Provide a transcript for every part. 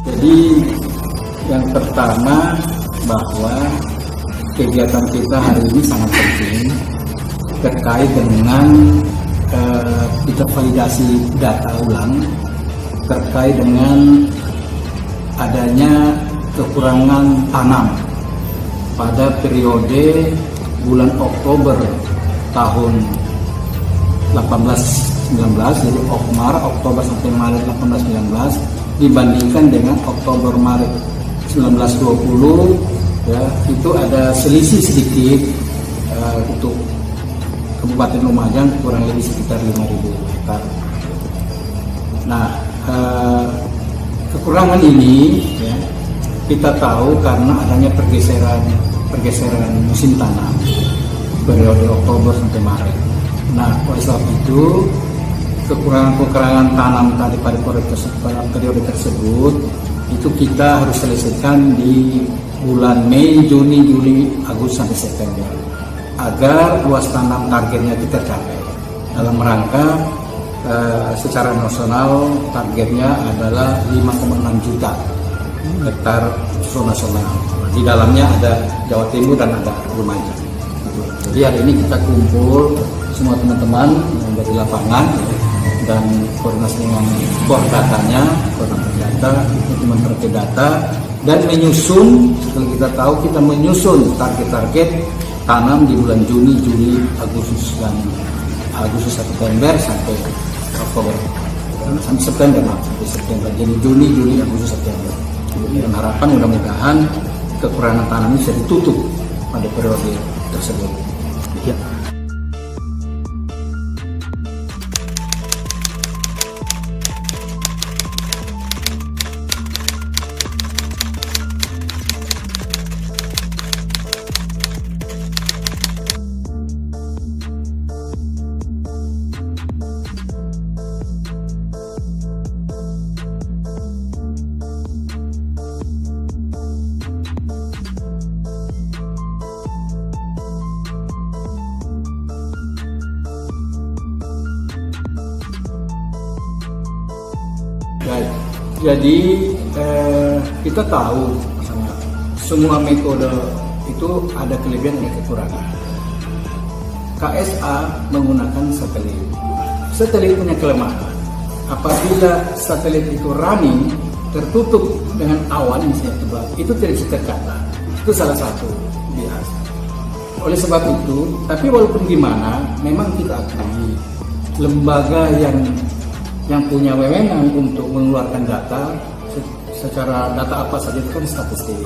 Jadi yang pertama bahwa kegiatan kita hari ini sangat penting terkait dengan kita validasi data ulang terkait dengan adanya kekurangan tanam pada periode bulan Oktober tahun 18-19, jadi Oktober sampai Maret 18-19 dibandingkan dengan Oktober Maret 19-20, ya, itu ada selisih sedikit untuk Kabupaten Lumajang kurang lebih sekitar 5.000 hektar. Nah, kekurangan ini ya, kita tahu karena adanya pergeseran musim tanam periode Oktober sampai Maret. Nah, oleh sebab itu kekurangan tanam tadi pada periode tersebut itu kita harus selesaikan di bulan Mei, Juni, Juli, Agustus sampai September agar luas tanam targetnya kita capai. Dalam rangka secara nasional targetnya adalah 5,6 juta hektar zona nasional. Di dalamnya ada Jawa Timur dan ada Lumajang. Jadi hari ini kita kumpul semua teman-teman yang dari lapangan dan koordinasi dengan koordinatornya, koordinator data, teman terkait data, dan menyusun, setelah kita tahu kita menyusun target-target tanam di bulan Juni, Juli, Agustus dan Agustus September sampai Oktober sampai September. Jadi Juni, Juli, Agustus, September. Dan harapan mudah-mudahan kekurangan tanam ini bisa ditutup pada periode tersebut. Ya. Jadi kita tahu semua metode itu ada kelebihan dan kekurangan. KSA menggunakan satelit. Satelit punya kelemahan. Apabila satelit itu running tertutup dengan awan misalnya tebal, itu tidak bisa tercatat. Itu salah satu bias. Oleh sebab itu, tapi walaupun gimana, memang kita akui lembaga yang punya wewenang untuk mengeluarkan data secara data apa saja itu kan statistik.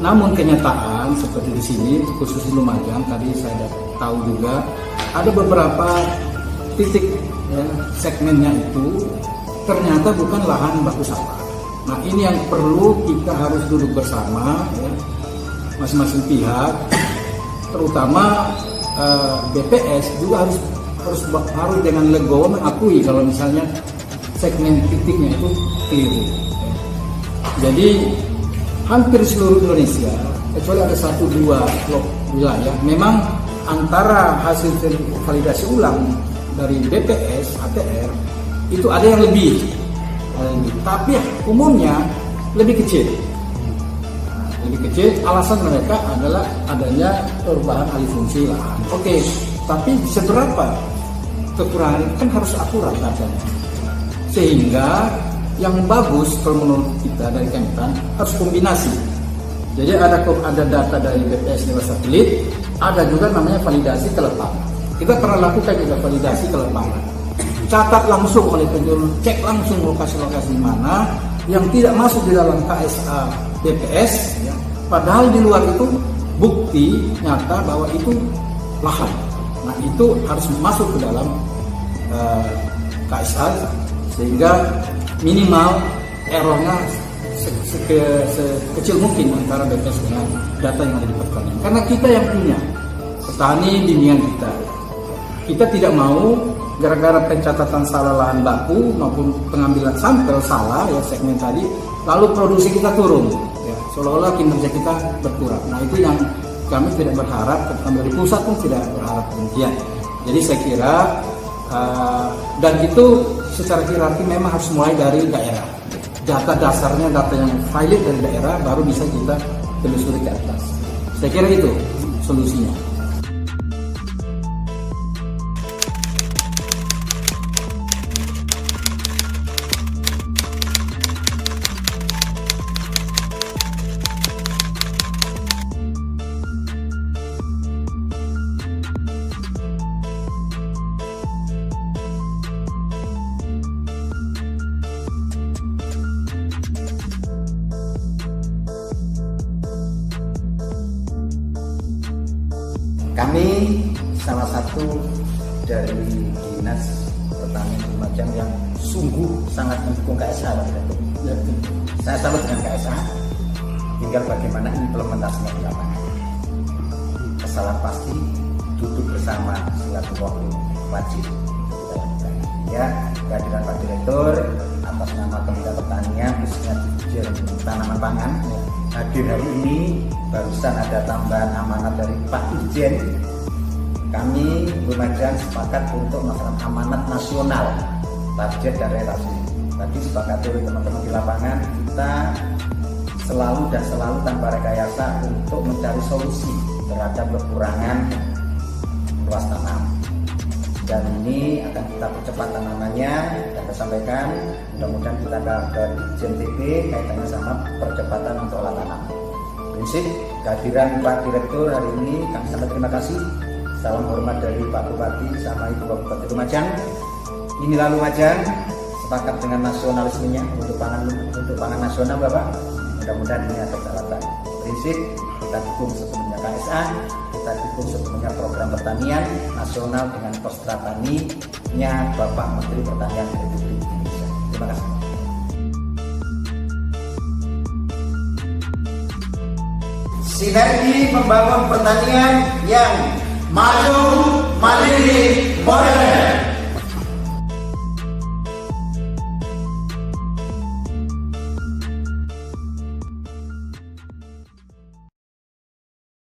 Namun kenyataan seperti di sini khusus di Lumajang tadi saya tahu juga ada beberapa titik ya, segmennya itu ternyata bukan lahan baku sawah. Nah ini yang perlu kita harus duduk bersama ya, masing-masing pihak, terutama BPS juga harus dengan legowo mengakui kalau misalnya segmen titiknya itu keliru. Jadi hampir seluruh Indonesia kecuali ada 1-2 wilayah memang antara hasil validasi ulang dari BPS ATR itu ada yang lebih, tapi umumnya lebih kecil. Alasan mereka adalah adanya perubahan alih fungsi lahan. Oke, tapi seberapa kekurangan kan harus akurat datanya, sehingga yang bagus kalau menurut kita dari Kementan harus kombinasi. Jadi ada data dari BPS lewat satelit, ada juga namanya validasi ke lapangan. Kita pernah lakukan juga validasi ke lapangan, catat langsung oleh penjual, cek langsung lokasi-lokasi mana yang tidak masuk di dalam KSA BPS ya. Padahal di luar itu bukti nyata bahwa itu lahan. Nah itu harus masuk ke dalam KSA sehingga minimal errornya sekecil mungkin antara BPS dengan data yang ada di pertanian. Karena kita yang punya petani bimbingan kita tidak mau gara-gara pencatatan salah lahan baku maupun pengambilan sampel salah ya segmen tadi, lalu produksi kita turun ya, seolah-olah kinerja kita berkurang. Nah itu yang kami tidak berharap, terutama dari pusat pun tidak berharap demikian. Jadi saya kira dan itu secara hierarki memang harus mulai dari daerah. data dasarnya, data yang valid dari daerah, baru bisa kita telusuri ke atas. Saya kira itu solusinya. Kami salah satu dari Dinas Pertanian Lumajang yang sungguh sangat mendukung KSA. Saya salut dengan KSA, tinggal bagaimana implementasinya di lapangan. Kesalahan pasti, duduk bersama silaturahmi wajib. Ya, kehadiran Pak Direktur atas nama Kementerian Pertanian khususnya Dirjen Tanaman Pangan hadir hari ini. Barusan ada tambahan amanat dari Pak Dirjen. Kami Lumajang sepakat untuk melaksanakan amanat nasional target dan relasi. Tadi sepakat oleh teman-teman di lapangan, kita selalu tanpa rekayasa untuk mencari solusi terhadap kekurangan luas tanam. Dan ini akan kita percepat tanamannya, dan saya sampaikan mudah-mudahan kita ke Dirjen TP kaitannya sama percepatan untuk olah tanam. Prinsip kehadiran Pak Direktur hari ini kami sangat terima kasih. Salam hormat dari Pak Bupati sama Ibu Bupati Lumajang. Inilah Lumajang sepakat dengan nasionalismenya untuk pangan nasional, Bapak. Mudah-mudahan ini akan terlaksana. Prinsip kita dukung sepenuhnya KSA, kita dukung sepenuhnya program pertanian nasional dengan Postra Tani-nya Bapak Menteri Pertanian Republik Indonesia. Terima kasih. Sinergi membangun pertanian yang maju, mandiri, modern.